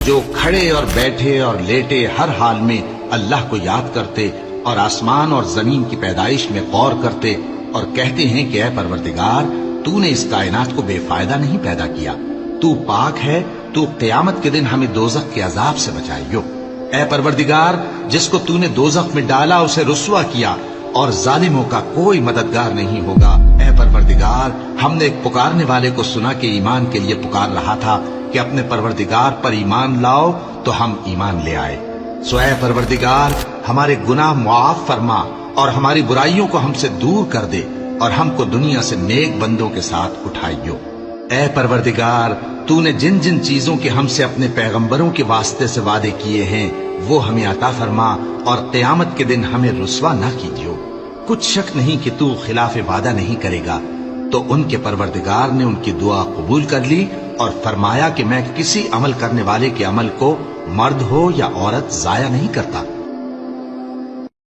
جو کھڑے اور بیٹھے اور لیٹے ہر حال میں اللہ کو یاد کرتے اور آسمان اور زمین کی پیدائش میں غور کرتے اور کہتے ہیں کہ اے پروردگار تو نے اس کائنات کو بے فائدہ نہیں پیدا کیا، تو پاک ہے، تو قیامت کے دن ہمیں دوزخ کے عذاب سے بچائیو۔ اے پروردگار جس کو تو نے دوزخ میں ڈالا اسے رسوا کیا اور ظالموں کا کوئی مددگار نہیں ہوگا۔ اے پروردگار ہم نے ایک پکارنے والے کو سنا کہ ایمان کے لیے پکار رہا تھا کہ اپنے پروردگار پر ایمان لاؤ، تو ہم ایمان لے آئے۔ سو اے پروردگار ہمارے گناہ معاف فرما اور ہماری برائیوں کو ہم سے دور کر دے اور ہم کو دنیا سے نیک بندوں کے ساتھ اٹھائیو۔ اے پروردگار تو نے جن جن چیزوں کے ہم سے اپنے پیغمبروں کے واسطے سے وعدے کیے ہیں وہ ہمیں عطا فرما اور قیامت کے دن ہمیں رسوا نہ کیجیو۔ کچھ شک نہیں کہ تو خلاف وعدہ نہیں کرے گا۔ تو ان کے پروردگار نے ان کی دعا قبول کر لی اور فرمایا کہ میں کسی عمل کرنے والے کے عمل کو مرد ہو یا عورت ضائع نہیں کرتا۔